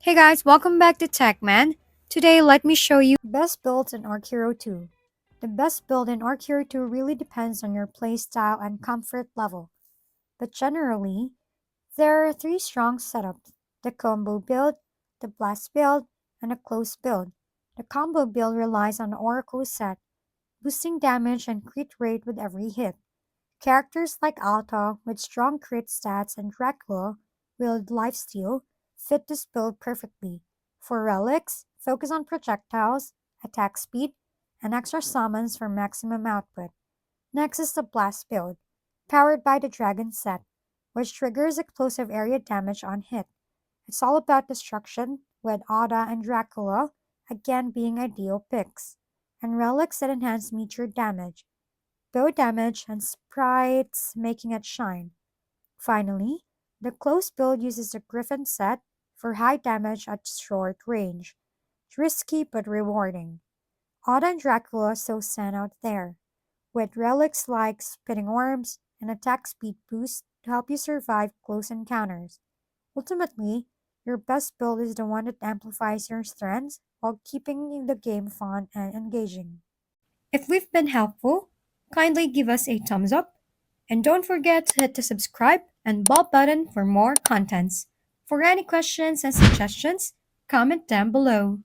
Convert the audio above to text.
Hey guys, welcome back to TechMan. Today, let me show you best builds in Archero 2. The best build in Archero 2 really depends on your playstyle and comfort level, but generally, there are three strong setups: the combo build, the blast build, and a close build. The combo build relies on the Oracle set, boosting damage and crit rate with every hit. Characters like Alta, with strong crit stats, and Dracula, with lifesteal, fit this build perfectly. For relics, focus on projectiles, attack speed, and extra summons for maximum output. Next is the Blast build, powered by the Dragon set, which triggers explosive area damage on hit. It's all about destruction, with Ada and Dracula again being ideal picks, and relics that enhance meteor damage, bow damage, and sprites making it shine. Finally, the close build uses the Griffin set for high damage at short range. It's risky but rewarding. Odd and Dracula so stand out there, with relics like spitting orbs and attack speed boost to help you survive close encounters. Ultimately, your best build is the one that amplifies your strengths while keeping the game fun and engaging. If we've been helpful, kindly give us a thumbs up and don't forget to hit the subscribe and bell button for more contents. For any questions and suggestions, comment down below.